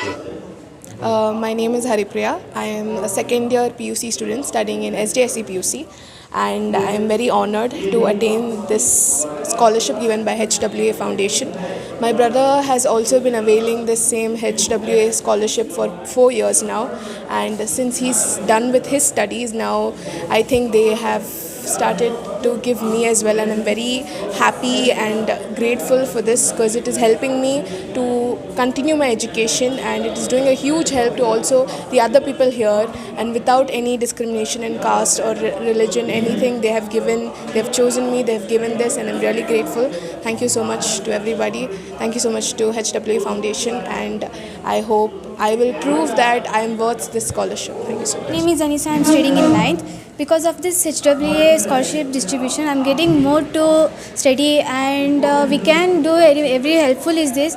My name is Haripriya. I am a second year PUC student studying in SDSC PUC, and I am very honored to attain this scholarship given by HWA Foundation. My brother has also been availing this same HWA scholarship for 4 years now, and since he's done with his studies now, I think they have started to give me as well, and I'm very happy and grateful for this because it is helping me to continue my education, and it is doing a huge help to also the other people here, and without any discrimination in caste or religion, anything they have chosen me, they have given this, and I'm really grateful. Thank you so much to everybody. Thank you so much to HWA Foundation, and I hope I will prove that I am worth this scholarship. Thank you so much. My name is Anisa. I'm studying in ninth. Because of this HWA scholarship distribution, I'm getting more to study, and we can do every helpful is this.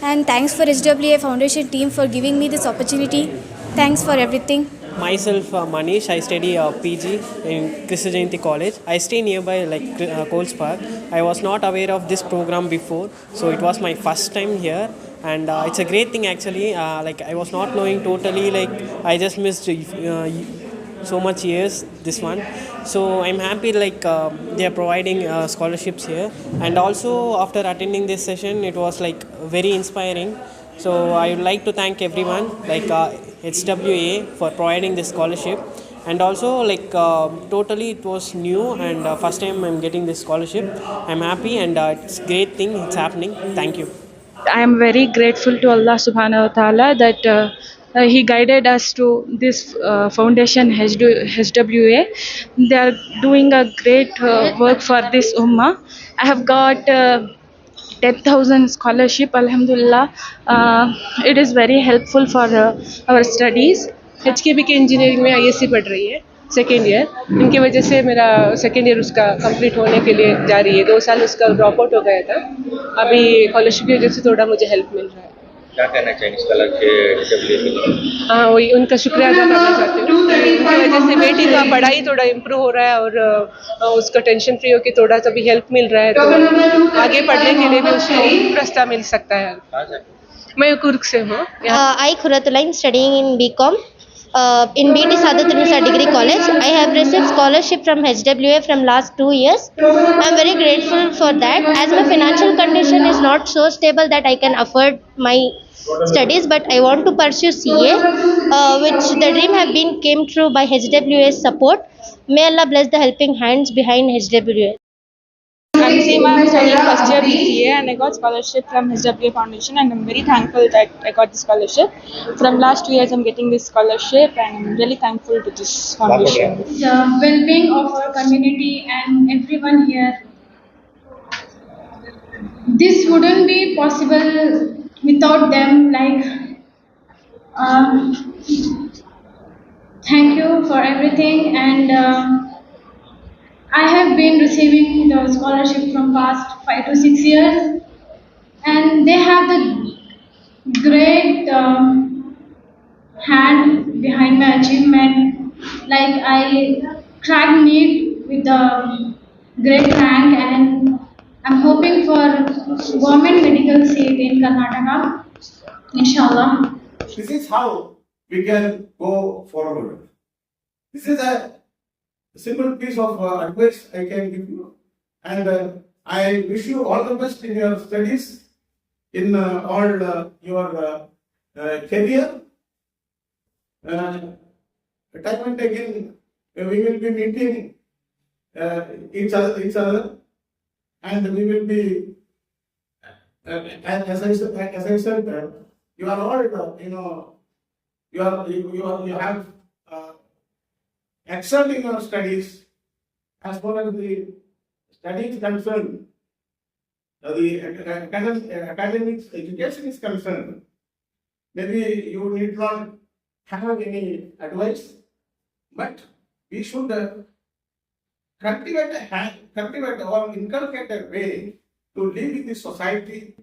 And thanks for HWA Foundation team for giving me this opportunity. Thanks for everything. Myself, Manish. I study PG in Krishna Jayanti College. I stay nearby, like Coles Park. I was not aware of this program before, so it was my first time here, and it's a great thing actually. Like I was not knowing totally. Like I just missed so much years this one, so I'm happy. Like they are providing scholarships here, and also after attending this session, it was like very inspiring. So I would like to thank everyone, like HWA, for providing this scholarship, and also like totally it was new, and first time I'm getting this scholarship. I'm happy, and it's great thing. It's happening. Thank you. I am very grateful to Allah Subhanahu wa Taala that He guided us to this foundation HWA. They are doing a great work for this ummah. I have got 10,000 scholarship. Alhamdulillah, it is very helpful for our studies. HKB के engineering में ISC पढ़ रही है second year. इनकी वजह से मेरा second year उसका कंप्लीट होने के लिए जा रही है. 2 साल उसका ड्रॉप आउट हो गया था. अभी स्कॉलरशिप की वजह से थोड़ा मुझे हेल्प मिल रहा है. क्या कहना चाहिए स्कॉलरशिप? हाँ, वही उनका शुक्रिया अदा करना चाहती हूँ. उनकी वजह से बेटी का पढ़ाई थोड़ा इम्प्रूव हो रहा है, और उसका टेंशन फ्री होकर थोड़ा सा भी हेल्प मिल रहा है, तो आगे पढ़ने के लिए भी उसको रास्ता मिल सकता है. मैं कुर्ग से हूँ. I Khuratullain studying in BCom in BT Sadat Nisa Degree College. I have received scholarship from HWA from last 2 years. I am very grateful for that, as my financial condition is not so stable that I can afford my studies, but I want to pursue CA, which the dream have been came true by HWA's support. May Allah bless the helping hands behind HWA. I'm Seema. I'm studying first year BCA, and I got scholarship from HWA Foundation, and I'm very thankful that I got the scholarship. From last 2 years, I'm getting this scholarship, and I'm really thankful to this foundation. The well-being of our community and everyone here. This wouldn't be possible without them. Thank you for everything, and I have been receiving the scholarship from past 5 to 6 years, and they have the great hand behind my achievement. Like I cracked NEET with the great rank, and I'm hoping for government medical seat in Karnataka, inshallah. This is how we can go forward. This is a simple piece of advice I can give you, and I wish you all the best in your studies, in all your career. Time and again, we will be meeting each other, and we will be, as I said, you are all, you have excelled in your studies. As far as the study is concerned, the academic education is concerned, maybe you need not have any advice, but we should cultivate or inculcate a way to live in the society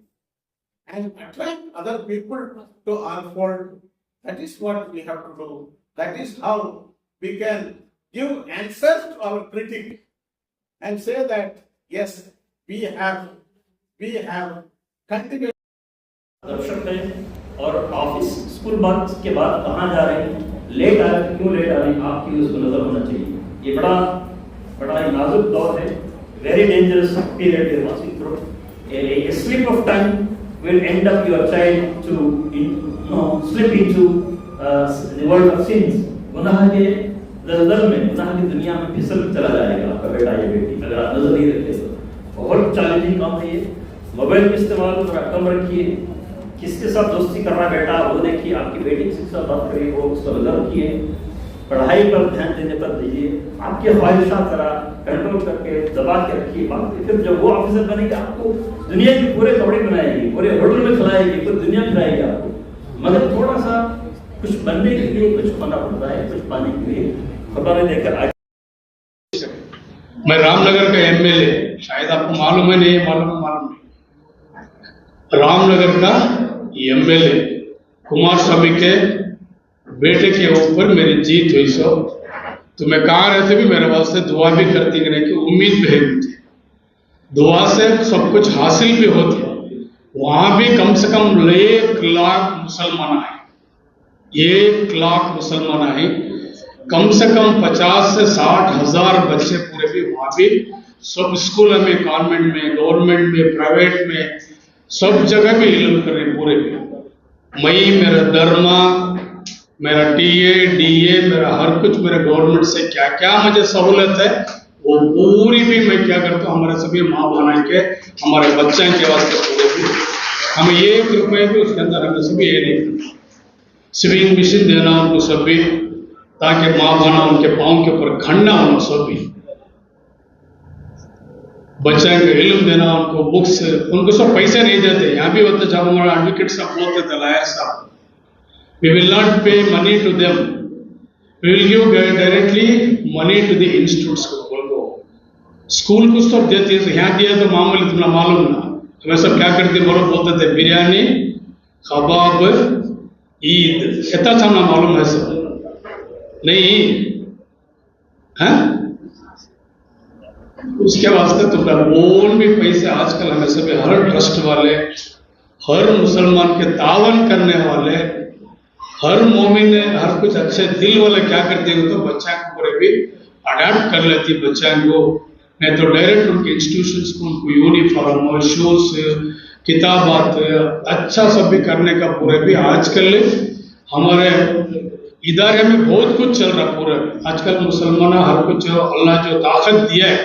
and attract other people to our fold. That is what we have to do. That is how we can give answers to our critic and say that yes, we have cultivated. दर्शक है और office school बंद के बाद कहाँ जा रहे हैं, लेट आ रहे हैं, क्यों लेट आ रहे हैं, आपकी उसको नजर होना चाहिए। ये बड़ा ही नाजुक दौर है, very dangerous period we are passing through. A slip of tongue will end up your child to slip into the world of sins. गुनाह के दलदल में, गुनाह की दुनिया में फिसल चला जाएगा आपका बेटा या बेटी, अगर आप नजर नहीं रखते तो। बहुत चैलेंजिंग काम है ये। मोबाइल का इस्तेमाल थोड़ा कम रखिए, किसके साथ दोस्ती कर रहा है बेटा वो देखिए, आपकी बेटी किसके साथ बात करिए वो उस पर नजर रखिए, पढ़ाई पर ध्यान देने पर दीजिए, आपके ख्वाहिशात जरा कंट्रोल करके दबा के रखिए। बाकी फिर जब वो ऑफिसर बनेगी आपको दुनिया के पूरे कपड़े बनाएगी, पूरे होटल में खिलाएगी, पूरी दुनिया खिलाएगी आपको। मगर थोड़ा सा कुछ बनने के लिए कुछ होना पड़ता है, कुछ पाने के लिए खुदा ने देकर आगे। मैं रामनगर का एमएलए, शायद आपको मालूम है, नहीं मालूम नहीं, रामनगर का एमएलए कुमार स्वामी के बेटे के ऊपर मेरी जीत हुई। सो तो मैं कहाँ रहते भी मेरे वास्ते दुआ भी करती रहने की उम्मीद भी है मुझे, दुआ से सब कुछ हासिल भी होती है। वहां भी कम से कम 1 लाख मुसलमान आए, 1 लाख मुसलमान आए, कम से कम 50 से 60 हजार बच्चे पूरे भी वहां भी सब स्कूल में, कॉन्वेंट में, गवर्नमेंट में, प्राइवेट में, सब जगह भी इल्म कर रहे पूरे भी। मई मेरा दरमा, मेरा टीए डीए, मेरा हर कुछ मेरे गवर्नमेंट से क्या क्या मुझे सहूलत है वो पूरी भी मैं क्या करता हूँ हमारे सभी माँ बहन के, हमारे बच्चे के वास्ते पूरे भी हमें 1 रुपये भी उसके अंदर हमें सभी ये नहीं, स्विंग मशीन देना उनको सभी, ताकि माँ बहन उनके पाँव के ऊपर खड़ना होना सभी, बच्चों को इल्म देना, उनको बुक्स, उनको सब पैसे नहीं देते। यहाँ भी होता जब हमारा एडवोकेट साहब बोलते थे, लायर साहब, we will not pay money to them, we will give directly money to the institutes को बोलो। स्कूल को सब देते हैं, यहाँ दिया तो मामूली, तुम्हें मालूम ना, हमें सब क्या करते बोलो, बोलते थे बिरयानी, कबाब, ईद, इतना था ना मालूम है सब नहीं है। उसके वास्ते तो कौन भी पैसे आजकल हमें सभी हर ट्रस्ट वाले, हर मुसलमान के तावन करने वाले, हर मोमिन, हर कुछ अच्छे दिल वाले क्या करते हैं तो बच्चा को पूरे भी अडाप्ट कर लेती बच्चा को, नहीं तो डायरेक्ट उनके इंस्टीट्यूशंस को उनको यूनिफॉर्म, शूज, किताबात अच्छा सब भी करने का पूरे भी आजकल हमारे इदारे में बहुत कुछ चल रहा पूरा। आजकल मुसलमान हर कुछ अल्लाह जो ताकत दिया है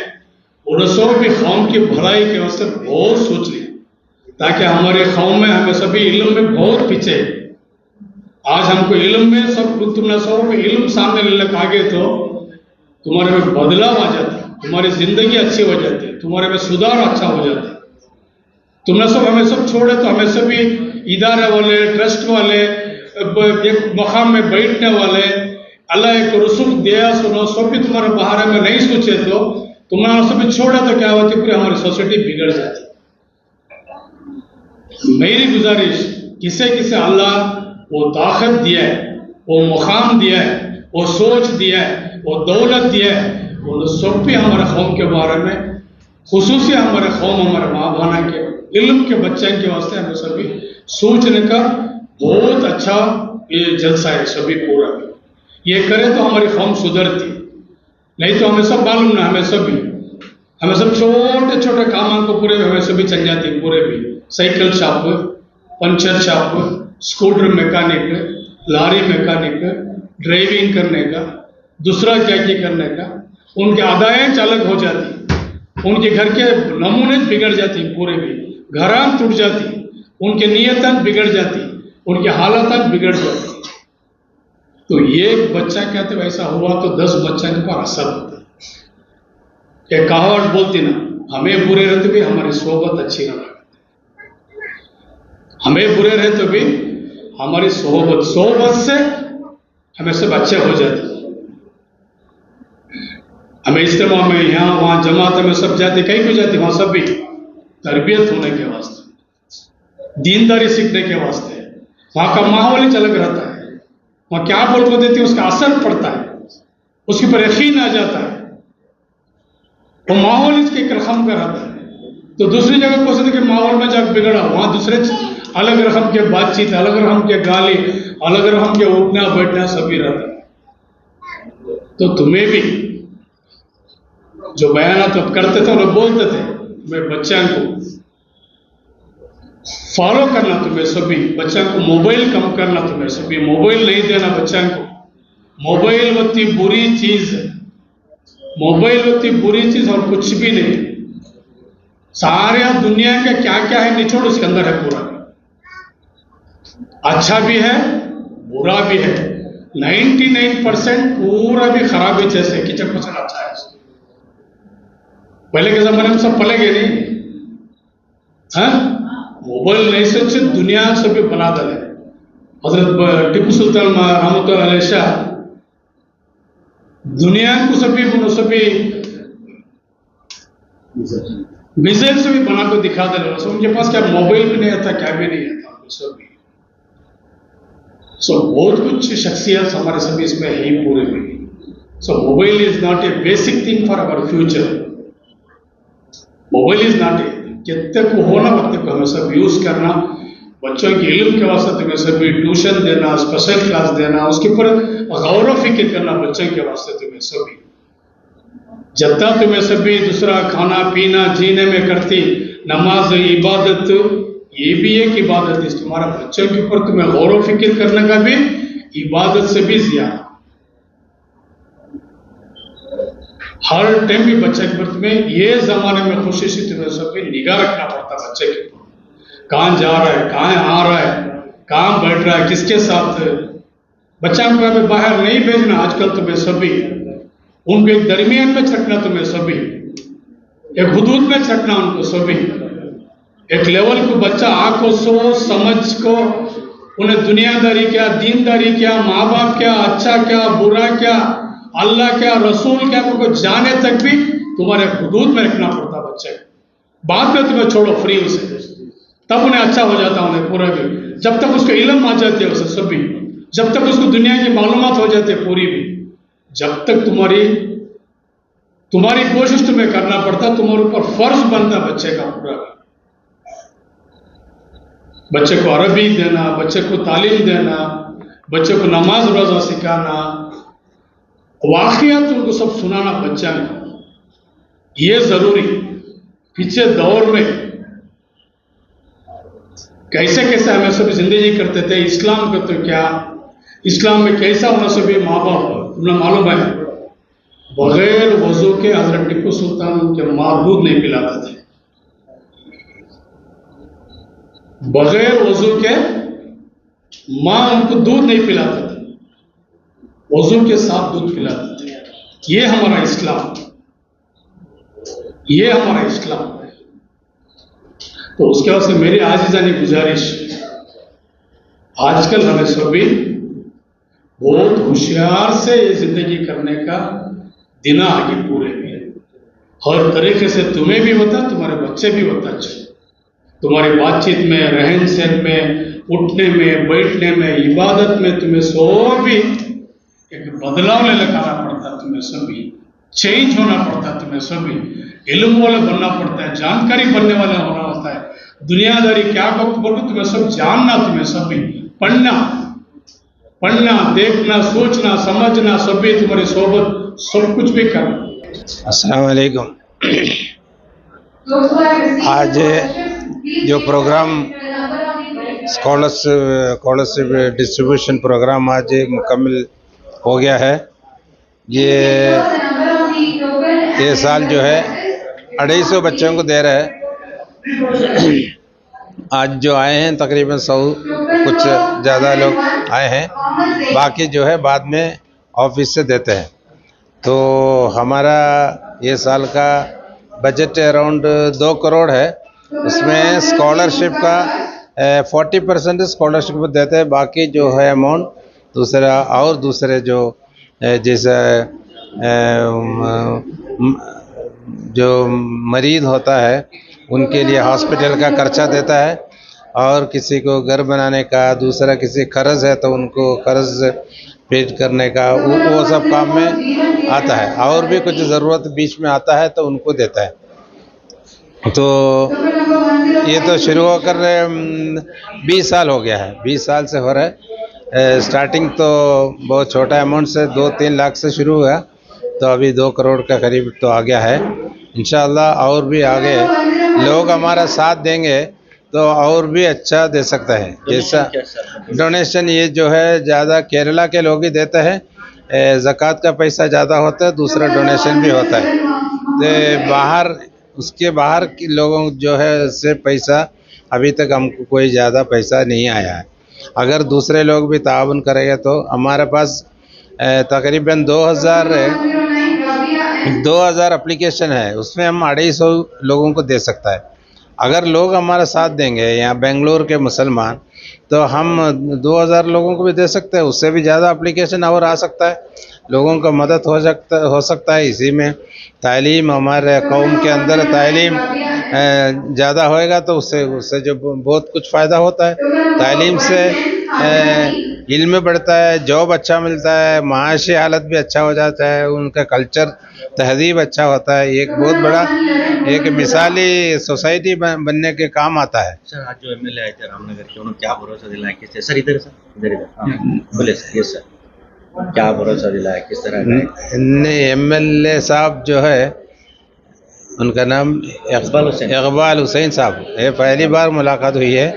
उन सब भी कौम की भलाई के वास्ते बहुत सोच रही, ताकि हमारे कौम में हमें सभी इल्म में बहुत पीछे। आज हमको इल्म में सब तुमने सब इल्म सामने ले आगे तो तुम्हारे में बदलाव आ जाता है, तुम्हारी जिंदगी अच्छी हो जाती है, तुम्हारे में सुधार अच्छा हो जाता है। तुमने सब हमें सब छोड़े तो हमें सभी इदारे वाले, ट्रस्ट वाले, एक मकाम में बैठने वाले, अल्लाह एक रसूल दिया सुनो सब भी तुम्हारे बारे में नहीं सोचे तो तुम्हारा सब छोड़ा तो क्या होती, पूरी हमारी सोसाइटी बिगड़ जाती। मेरी गुजारिश, किसे किसे अल्लाह वो ताकत दिया है, वो मुकाम दिया है, वो सोच दिया है, वो दौलत दिया है, वो सब भी हमारे कौम के बारे में, खुसूसी हमारे कौम, हमारे माँ बहन के इल्म के बच्चे के वास्ते हमें सभी सोचने का बहुत अच्छा ये जलसा है सभी पूरा। ये करें तो हमारी कौम सुधरती, नहीं तो हमें सब मालूम ना, हमें सब छोटे छोटे कामों को पूरे हमें सभी चल जाती पूरे भी, cycle shop, puncture shop, scooter mechanic, lorry mechanic, driving करने का, दूसरा क्या करने का, उनके आदाएं चालक हो जाती, उनके घर के नमूने बिगड़ जाती पूरे भी, घरान टूट जाती, उनके नीयतन बिगड़ जाती, उनकी हालत बिगड़ जाती। तो एक बच्चा कहते वैसा हुआ तो 10 बच्चा के ऊपर असर होता है। एक कहावत बोलती ना, हमें बुरे रहते भी हमारी सोबत अच्छी ना लगे, हमें बुरे रहते भी हमारी सोबत से हमें सब अच्छे हो जाते। हमें इज्तिमा में यहाँ वहाँ जमात में सब जाते, कहीं भी जाते, वहाँ सब भी तरबियत होने के वास्ते, दीनदारी सीखने के वास्ते, वहाँ का माहौल ही अलग रहता है। वहाँ क्या बोल को देती है उसका असर पड़ता है, उसके ऊपर यकीन आ जाता है, वो माहौल इसके एक रकम का रहता है। तो दूसरी जगह को कि माहौल में जब बिगड़ा, वहाँ दूसरे अलग रकम के बातचीत, अलग रकम के गाली, अलग रकम के उठना बैठना सभी रहता है। तो तुम्हें भी जो बयान तब करते थे और बोलते थे, मैं बच्चा को फॉलो करना, तुम्हें सभी बच्चा को मोबाइल कम करना, तुम्हें सभी मोबाइल नहीं देना बच्चा को। मोबाइल वती बुरी चीज है, मोबाइल वती बुरी चीज और कुछ भी नहीं। सारे दुनिया का क्या क्या है निचोड़ उसके अंदर है पूरा, अच्छा भी है बुरा भी है। 99% पूरा भी खराब है, जैसे किचन कुछ अच्छा है। पहले के जमाने में सब पले गए नहीं, हाँ मोबाइल नहीं से दुनिया से भी बना दे। हजरत टिपू सुल्तान रहमतुल्लाह अलैह शाह दुनिया को सभी मिसाइल से भी बना कर दिखा दे रहे। उनके पास क्या मोबाइल भी नहीं था, क्या भी नहीं था सभी। बहुत कुछ शख्सियत हमारे सभी इसमें है ही पूरे में। Mobile is not a basic thing for our future. Mobile is not a, कितने को होना वक्त को हमें सब यूज करना, बच्चों की इल्म के वास्ते तुम्हें सभी ट्यूशन देना, स्पेशल क्लास देना, उसके ऊपर गौर फिक्र करना बच्चों के वास्ते तुम्हें सभी। जब तक तुम्हें सभी दूसरा खाना पीना जीने में करती, नमाज इबादत ये भी एक इबादत है। तुम्हारा बच्चों के ऊपर तुम्हें गौर फिक्र करने का भी इबादत से भी ज्यादा। हर टाइम भी बच्चे के ऊपर तुम्हें ये जमाने में खुशी से तुम्हें सभी निगाह रखना पड़ता बच्चे के ऊपर। कहाँ जा रहा है, कहाँ आ रहा है, कहाँ बैठ रहा है, किसके साथ। बच्चा को हमें बाहर नहीं भेजना आजकल तुम्हें सभी। उनको एक दरमियान में छटना तुम्हें सभी, एक हुदूद में छटना उनको सभी। एक लेवल को बच्चा आंखों सोच समझ को उन्हें दुनियादारी क्या, दीनदारी क्या, माँ बाप क्या, अच्छा क्या, बुरा क्या, अल्लाह क्या, रसूल क्या को जाने तक भी तुम्हारे हुदूद में रखना पड़ता बच्चे। बाद में तुम्हें छोड़ो फ्री उसे, तब उन्हें अच्छा हो जाता उन्हें पूरा भी। जब तक उसको इल्म आ जाती है उसे सभी, जब तक उसको दुनिया की मालूमात हो जाती है पूरी भी, जब तक तुम्हारी कोशिश तुम्हें करना पड़ता, तुम्हारे ऊपर फर्ज बनता बच्चे का पूरा। बच्चे को अरबी देना, बच्चे को तालीम देना, बच्चे को नमाज रोजा सिखाना, वाकयात उनको सब सुनाना बच्चा में, ये जरूरी। पीछे दौर में कैसे कैसे हमें सब जिंदगी करते थे, इस्लाम का तो क्या, इस्लाम में कैसा होना सभी माँ बाप तुम्हें मालूम है। बगैर वजू के हजरत टिपू सुल्तान उनके माँ दूध नहीं पिलाते थे, बगैर वजू के माँ उनको दूध नहीं पिलाते थे, वजू के साथ दूध पिलाते थे। ये हमारा इस्लाम, ये हमारा इस्लाम है। तो उसके वास्ते मेरी आजीजानी गुजारिश, आजकल हमें सभी बहुत होशियार से ये जिंदगी करने का दिन आगे पूरे में हर तरीके से तुम्हें भी होता, तुम्हारे बच्चे भी होता चाहिए। तुम्हारी बातचीत में, रहन सहन में, उठने में, बैठने में, इबादत में तुम्हें सो भी एक बदलाव लगाना पड़ता, तुम्हें सभी चेंज होना पड़ता, तुम्हें सभी इल्म वाले बनना पड़ता है, जानकारी बनने वाला होना होता है। दुनियादारी क्या वक्त बोलो तुम्हें सब जानना, तुम्हें सभी पढ़ना, देखना, सोचना, समझना, सभी तुम्हारी सोबत सब कुछ भी करना। अस्सलाम वालेकुम। आज जो प्रोग्राम स्कॉलरशिप डिस्ट्रीब्यूशन प्रोग्राम आज मुकम्मल हो गया है। ये साल जो है 250 बच्चों को दे रहा है। आज जो आए हैं तकरीबन 100 कुछ ज़्यादा लोग आए हैं, बाकी जो है बाद में ऑफिस से देते हैं। तो हमारा ये साल का बजट अराउंड 2 करोड़ है। उसमें स्कॉलरशिप का 40% स्कॉलरशिप देते हैं, बाकी जो है अमाउंट दूसरे जो जैसे जो मरीज होता है उनके लिए हॉस्पिटल का खर्चा देता है, और किसी को घर बनाने का, दूसरा किसी कर्ज है तो उनको कर्ज पेड करने का, वो सब काम में आता है। और भी कुछ ज़रूरत बीच में आता है तो उनको देता है। तो ये तो शुरू होकर 20 साल हो गया है, 20 साल से हो रहा है। स्टार्टिंग तो बहुत छोटा अमाउंट से 2-3 लाख से शुरू हुआ, तो अभी 2 करोड़ का करीब तो आ गया है। इंशाअल्लाह और भी आगे लोग हमारा साथ देंगे तो और भी अच्छा दे सकता है। जैसा डोनेशन ये जो है ज़्यादा केरला के लोग ही देते हैं, ज़कात का पैसा ज़्यादा होता है, दूसरा डोनेशन भी होता है। तो बाहर उसके बाहर के लोगों जो है से पैसा अभी तक हमको कोई ज़्यादा पैसा नहीं आया है। अगर दूसरे लोग भी ताउन करेंगे तो हमारे पास तकरीबन 2000 एप्लीकेशन है, उसमें हम 250 लोगों को दे सकता है। अगर लोग हमारा साथ देंगे यहाँ बेंगलोर के मुसलमान, तो हम 2000 लोगों को भी दे सकते हैं, उससे भी ज़्यादा एप्लीकेशन और आ सकता है, लोगों का मदद हो सकता है। इसी में तालीम, हमारे कौम के अंदर तालीम ज़्यादा होएगा तो उससे जो बहुत कुछ फ़ायदा होता है। तालीम से इल्म बढ़ता है, जॉब अच्छा मिलता है, माशी हालत भी अच्छा हो जाता है, उनका कल्चर तहजीब अच्छा होता है। एक बहुत बड़ा एक मिसाली सोसाइटी बनने के काम आता है। सर, आज जो एमएलए आए थे रामनगर के, उन्होंने क्या भरोसा दिलाया? किस सर इधर बोले सर, यस सर, क्या भरोसा दिलाया, किस तरह का? एमएलए साहब जो है उनका नाम इकबाल हुसैन साहब है, पहली बार मुलाकात हुई है,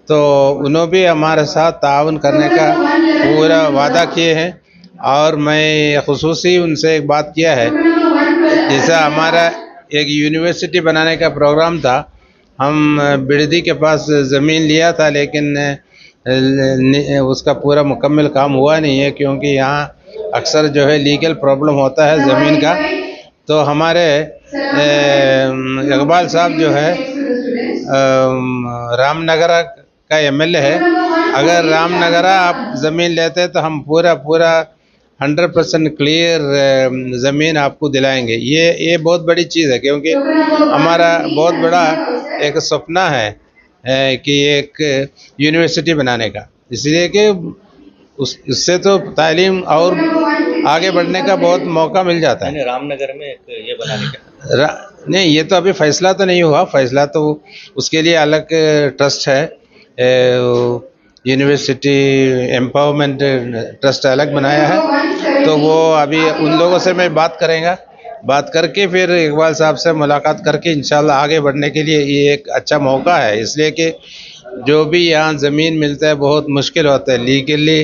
तो उन्होंने भी हमारे साथ ताउन करने का पूरा वादा किए हैं। और मैं खुसूसी उनसे एक बात किया है, जैसा हमारा एक यूनिवर्सिटी बनाने का प्रोग्राम था, हम बिरदी के पास ज़मीन लिया था, लेकिन उसका पूरा मुकम्मल काम हुआ नहीं है, क्योंकि यहाँ अक्सर जो है लीगल प्रॉब्लम होता है ज़मीन का। तो हमारे इकबाल साहब जो है रामनगर का एमएलए है, अगर रामनगर आप ज़मीन लेते तो हम पूरा 100% क्लियर ज़मीन आपको दिलाएंगे। ये बहुत बड़ी चीज़ है, क्योंकि हमारा बहुत बड़ा एक सपना है कि एक यूनिवर्सिटी बनाने का, इसलिए कि उससे तो तालीम और आगे बढ़ने का बहुत मौका मिल जाता है। रामनगर में एक ये बनाने का नहीं, ये तो अभी फैसला तो नहीं हुआ, फैसला तो उसके लिए अलग ट्रस्ट है, यूनिवर्सिटी एम्पावरमेंट ट्रस्ट अलग बनाया है। तो वो अभी उन लोगों से मैं बात करके फिर इकबाल साहब से मुलाकात करके इंशाल्लाह आगे बढ़ने के लिए ये एक अच्छा मौका है। इसलिए कि जो भी यहाँ ज़मीन मिलता है बहुत मुश्किल होता है, लीगली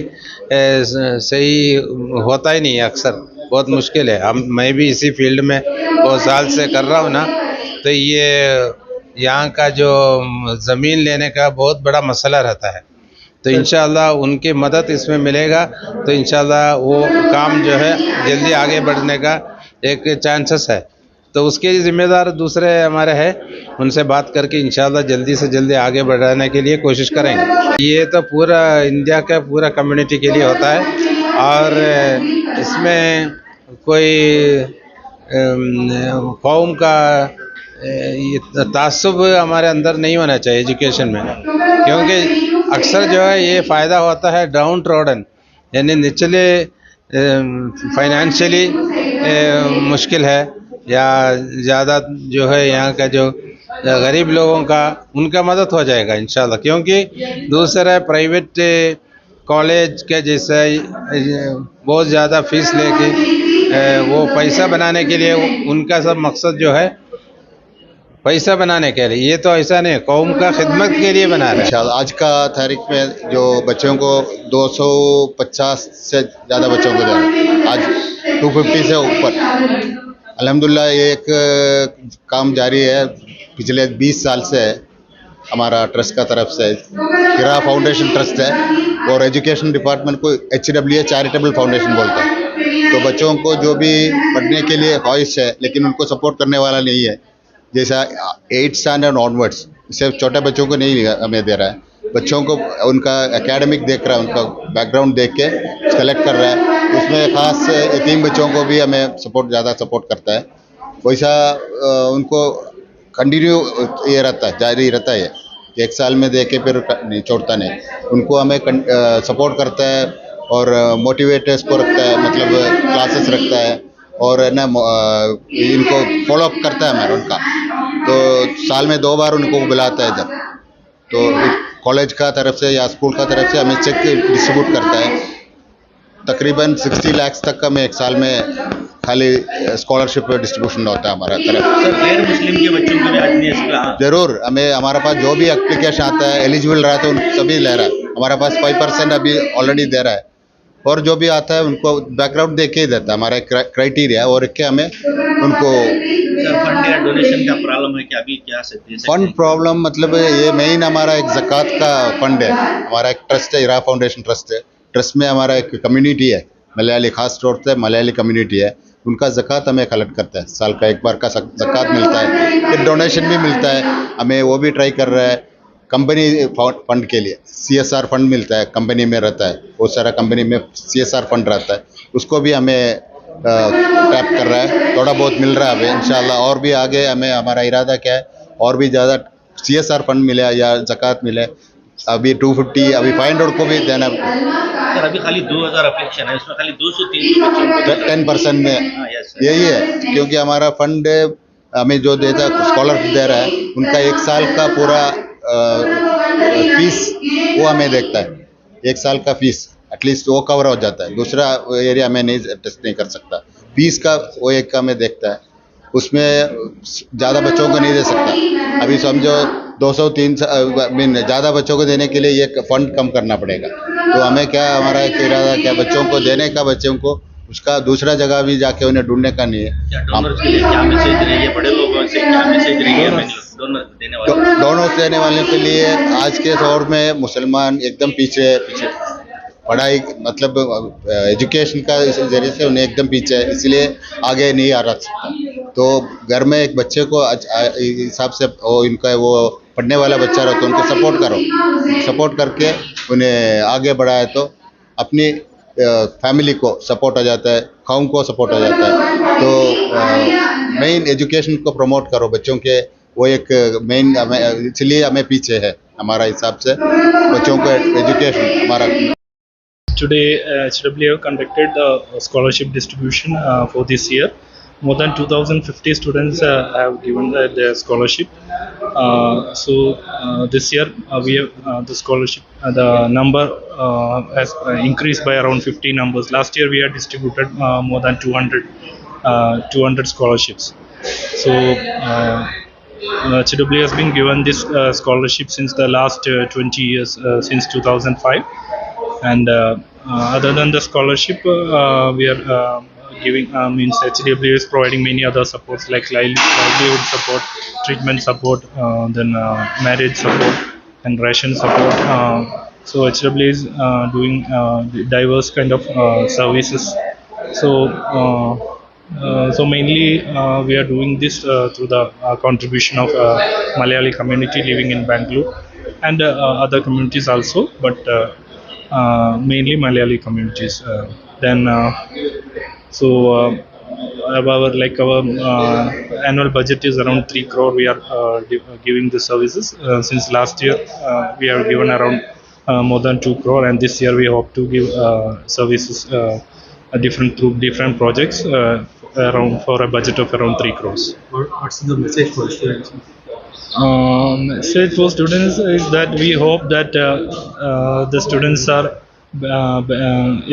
सही होता ही नहीं है, अक्सर बहुत मुश्किल है। मैं भी इसी फील्ड में बहुत साल से कर रहा हूँ ना, तो ये यहाँ का जो ज़मीन लेने का बहुत बड़ा मसला रहता है। तो इंशाल्लाह उनकी मदद इसमें मिलेगा तो इंशाल्लाह वो काम जो है जल्दी आगे बढ़ने का एक चांसेस है। तो उसके ज़िम्मेदार दूसरे हमारे हैं, उनसे बात करके इंशाल्लाह जल्दी से जल्दी आगे बढ़ाने के लिए कोशिश करेंगे। ये तो पूरा इंडिया का पूरा कम्युनिटी के लिए होता है, और इसमें कोई कौम का तासुब हमारे अंदर नहीं होना चाहिए एजुकेशन में, क्योंकि अक्सर जो है ये फ़ायदा होता है डाउन ट्रोडन, यानी निचले फाइनेंशियली मुश्किल है या ज़्यादा जो है यहाँ का जो गरीब लोगों का, उनका मदद हो जाएगा इंशाल्लाह। क्योंकि दूसरा प्राइवेट कॉलेज के जैसा बहुत ज़्यादा फीस लेके वो पैसा बनाने के लिए, उनका सब मकसद जो है पैसा बनाने के लिए, ये तो ऐसा नहीं, कौम का खिदमत के लिए बना रहे हैं। आज का तारीख में जो बच्चों को 250 से ज़्यादा बच्चों को जा रहे हैं, आज 250 से ऊपर। अल्हम्दुलिल्लाह ये एक काम जारी है, पिछले 20 साल से है हमारा ट्रस्ट का तरफ से। हिरा फाउंडेशन ट्रस्ट है और एजुकेशन डिपार्टमेंट को HWA चैरिटेबल फाउंडेशन बोलता है। तो बच्चों को जो भी पढ़ने के लिए ख्वाहिश है लेकिन उनको सपोर्ट करने वाला नहीं है, जैसा 8th स्टैंडर्ड ऑनवर्ड्स, सिर्फ छोटे बच्चों को नहीं हमें दे रहा है, बच्चों को उनका एकेडमिक देख रहा है, उनका बैकग्राउंड देख के सेलेक्ट कर रहा है। उसमें ख़ास यतीम बच्चों को भी हमें ज़्यादा सपोर्ट करता है। वैसा उनको कंटिन्यू ये रहता है, जारी रहता है, 1 साल में दे के फिर नहीं छोड़ता नहीं, उनको हमें सपोर्ट करता है और मोटिवेटर्स को रखता है, मतलब क्लासेस रखता है और ना इनको फॉलो अप करता है मैं उनका। तो साल में 2 बार उनको बुलाता है इधर, तो कॉलेज का तरफ से या स्कूल का तरफ से हमें चेक डिस्ट्रीब्यूट करता है। तकरीबन 60 लाख तक का में एक साल में खाली स्कॉलरशिप डिस्ट्रीब्यूशन होता है हमारा तरफ। सर गैर मुस्लिम के बच्चों को भी आज नहीं जरूर हमें, हमारे पास जो भी एप्लीकेशन आता है एलिजिबल रहा तो उन सभी ले रहा है। हमारे पास 5% अभी ऑलरेडी दे रहा है, और जो भी आता है उनको बैकग्राउंड दे के ही देता है। हमारा क्राइटेरिया है, और क्या हमें उनको फंड या डोनेशन का प्रॉब्लम है कि अभी क्या फंड प्रॉब्लम मतलब ये मेन हमारा एक ज़कात का फंड है। हमारा एक ट्रस्ट है, इरा फाउंडेशन ट्रस्ट है। ट्रस्ट में हमारा एक कम्युनिटी है, मलयाली, खास तौर से मलयाली कम्युनिटी है, उनका ज़कात हमें कलेक्ट करता है। साल का एक बार का ज़कात मिलता है, फिर डोनेशन भी मिलता है हमें, वो भी ट्राई कर रहा है। कंपनी फंड के लिए CSR फंड मिलता है, कंपनी में रहता है, बहुत सारा कंपनी में CSR फंड रहता है, उसको भी हमें टैप कर रहा है, थोड़ा बहुत मिल रहा है अभी। इंशाल्लाह और भी आगे हमें, हमारा इरादा क्या है और भी ज़्यादा CSR फंड मिले या ज़कात मिले। अभी 250 अभी 500 को भी देना। सर अभी खाली 2000 एप्लीकेशन है, उसमें खाली 200-300 बच्चों को 10% में यही है, क्योंकि हमारा फंड हमें जो देता स्कॉलरशिप दे रहा है उनका 1 साल का पूरा फीस वो हमें देखता है। 1 साल का फीस एटलीस्ट वो कवर हो जाता है, दूसरा एरिया में नहीं टेस्ट नहीं कर सकता। फीस का वो एक का हमें देखता है, उसमें ज़्यादा बच्चों को नहीं दे सकता। अभी समझो 200-300 मीन ज़्यादा बच्चों को देने के लिए ये फंड कम करना पड़ेगा। तो हमें क्या, हमारा एक इरादा क्या, बच्चों को देने का, बच्चों को उसका दूसरा जगह भी जाके उन्हें ढूंढने का नहीं है। क्या डोनर्स के लिए क्या मैसेज रहेगी, बड़े लोगों से क्या मैसेज रहेगी डोनर्स देने वाले के लिए? आज के दौर में मुसलमान एकदम पीछे पढ़ाई मतलब एजुकेशन का जरिए से उन्हें एकदम पीछे है, इसलिए आगे नहीं आ रहा सकता। तो घर में एक बच्चे को हिसाब से इनका वो पढ़ने वाला बच्चा रहो तो उनको सपोर्ट करो, सपोर्ट करके उन्हें आगे बढ़ाए तो अपनी फैमिली को सपोर्ट हो जाता है, कौम को सपोर्ट हो जाता है। तो मेन एजुकेशन को प्रमोट करो बच्चों के, वो एक मेन, इसलिए हमें पीछे है हमारा हिसाब से बच्चों को एजुकेशन हमारा। Today, HWA conducted the scholarship distribution for this year. More than 2,050 students have given their scholarship. This year we have the scholarship, the number has increased by around 50 numbers. Last year we had distributed more than 200 scholarships. So HWA has been given this scholarship since the last 20 years, since 2005. And other than the scholarship, we are giving, means HWA is providing many other supports like livelihood support, treatment support, then marriage support and ration support. So HWA is doing diverse kind of services. So mainly we are doing this through the contribution of Malayali community living in Bangalore and other communities also, but mainly Malayali communities. Our annual budget is around 3 crore. We are giving the services. Since last year we have given around more than 2 crore, and this year we hope to give services through different projects around for a budget of around 3 crores. What's the message for students? Message for students is that we hope that the students are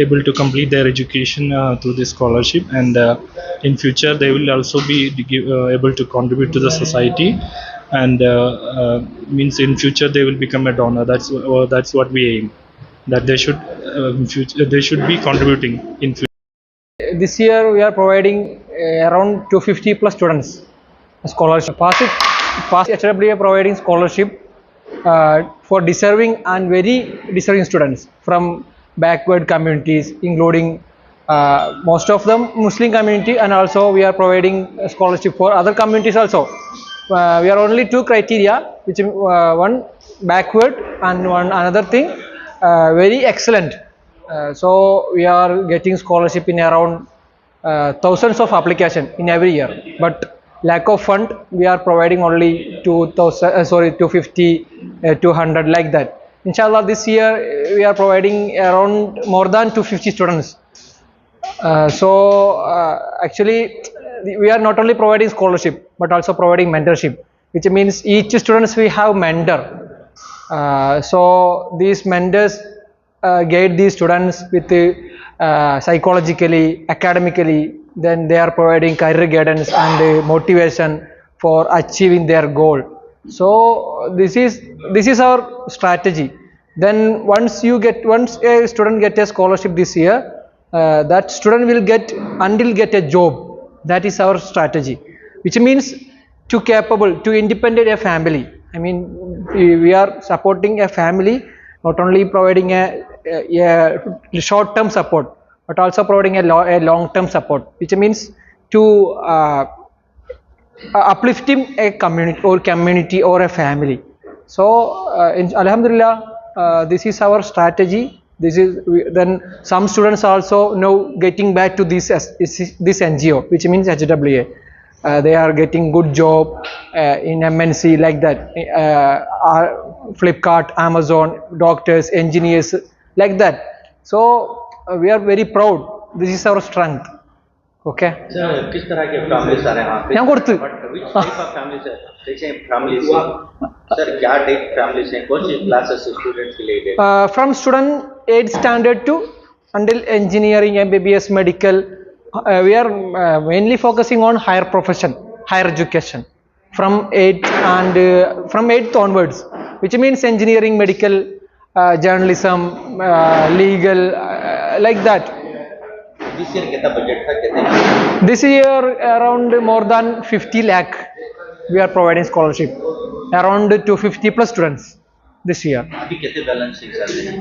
able to complete their education through this scholarship, and in future they will also be able to contribute to the society, and means in future they will become a donor. That's what we aim, that they should be contributing in future. This year we are providing around 250 plus students scholarship. Past HWA providing scholarship for deserving and very deserving students from backward communities, including most of them Muslim community, and also we are providing a scholarship for other communities also. We are only 2 criteria, which one backward and one another thing very excellent. So we are getting scholarship in around thousands of application in every year, but lack of fund, we are providing only 250, 200 like that. Inshallah, this year we are providing around more than 250 students. Actually we are not only providing scholarship but also providing mentorship. which means each students we have mentor. So these mentors guide these students with psychologically, academically. Then they are providing career guidance and motivation for achieving their goal. So this is our strategy. Then once a student get a scholarship this year, that student will get a job. That is our strategy, which means to independent a family. I mean, we are supporting a family, not only providing a short-term support, but also providing a long-term support, which means to uplifting a community or a family. So Alhamdulillah, this is our strategy. Then some students also now getting back to this NGO, which means HWA. They are getting good job in MNC like that, Flipkart, Amazon, doctors, engineers like that. So we are very proud. This is our strength. Okay. Sir, किस तरह के families आ रहे हैं आप? यहाँ करते. Which type of families है? कैसे families हैं? Sir, क्या type families हैं? कौन सी classes students के लिए? From student 8th standard to until engineering, MBBS, medical. We are mainly focusing on higher profession, higher education from 8th onwards, which means engineering, medical, journalism, legal, like that. This year कितना budget था? This year around more than 50 lakh we are providing scholarship, around 250 plus students this year. अभी कितने balance चल रहे हैं?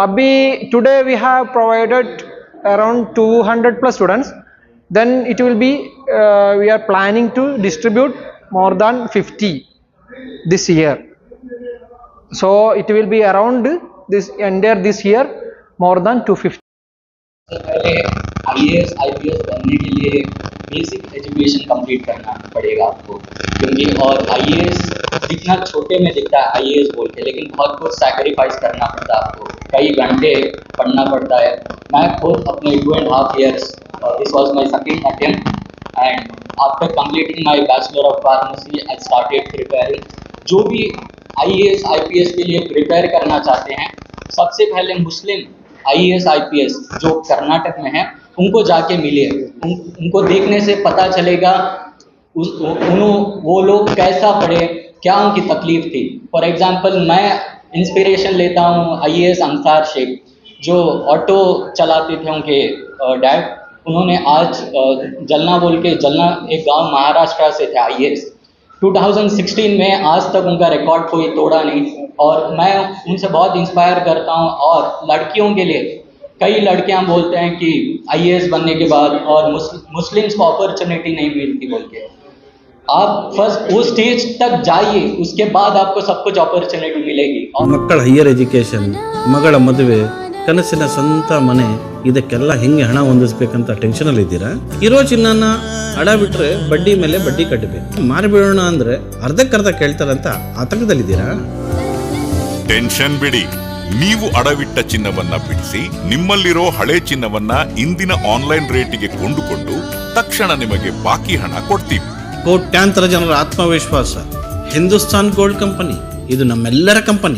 अभी today we have provided around 200 plus students. Then it will be we are planning to distribute more than 50 this year. So it will be around this year more than 250. पहले IAS IPS बनने के लिए basic education complete करना पड़ेगा आपको, क्योंकि और IAS जितना छोटे में दिखता है IAS बोल के, लेकिन बहुत कुछ सैक्रिफाइस करना पड़ता है आपको, कई घंटे पढ़ना पड़ता है. मैं खुद अपने 2.5 years, this was my second attempt, and after completing my bachelor of pharmacy I started preparing. जो भी IAS IPS के लिए प्रिपेयर करना चाहते हैं, सबसे पहले मुस्लिम IAS IPS जो कर्नाटक में है उनको जाके मिले, उनको देखने से पता चलेगा वो लोग कैसा पढ़े, क्या उनकी तकलीफ थी. फॉर एग्जांपल मैं इंस्पिरेशन लेता हूँ IAS अंसार शेख, जो ऑटो चलाते थे उनके डैड. उन्होंने आज जलना बोल के, जलना एक गांव महाराष्ट्र से थे IAS. 2016 में आज तक उनका रिकॉर्ड कोई तोड़ा नहीं, और मैं उनसे बहुत इंस्पायर करता हूं. और लड़कियों के लिए कई लड़कियां बोलते हैं कि IAS बनने के बाद और मुस्लिम्स को अपॉर्चुनिटी नहीं मिलती बोल के. आप फर्स्ट वो स्टेज तक जाइए, उसके बाद आपको सब कुछ अपॉर्चुनिटी मिलेगी. ಮಕ್ಕಳ ಹೈಯರ್ ಎಜುಕೇಷನ್, ಮಗಳ ಮದುವೆ, ಕನಸಿನ ಸ್ವಂತ ಮನೆ, ಇದಕ್ಕೆಲ್ಲ ಹೆಂಗೆ ಹಣ ಹೊಂದಿಸ್ಬೇಕಂತ ಟೆನ್ಷನಲ್ಲಿ ಇದ್ದೀರಾ? ಇರೋ ಚಿನ್ನನ ಅಡ ಬಿಟ್ರೆ ಬಡ್ಡಿ ಮೇಲೆ ಬಡ್ಡಿ ಕಟ್ಟಬೇಕು, ಮಾರಿಬಿಡೋಣ ಅಂದ್ರೆ ಅರ್ಧಕ್ಕರ್ಧ ಕೇಳ್ತಾರಂತ ಆತಂಕದಲ್ಲಿದ್ದೀರಾ? ಟೆನ್ಷನ್ ಬಿಡಿ, ನೀವು ಅಡವಿಟ್ಟ ಚಿನ್ನವನ್ನ ಬಿಡಿಸಿ ನಿಮ್ಮಲ್ಲಿರೋ ಹಳೆ ಚಿನ್ನವನ್ನ ಇಂದಿನ ಆನ್ಲೈನ್ ರೇಟಿಗೆ ಕೊಂಡುಕೊಂಡು ತಕ್ಷಣ ನಿಮಗೆ ಬಾಕಿ ಹಣ ಕೊಡ್ತೀವಿ. ಕೋಟ್ಯಾಂತರ ಜನರ ಆತ್ಮವಿಶ್ವಾಸ ಹಿಂದೂಸ್ತಾನ್ ಗೋಲ್ಡ್ ಕಂಪನಿ, ಇದು ನಮ್ಮೆಲ್ಲರ ಕಂಪನಿ.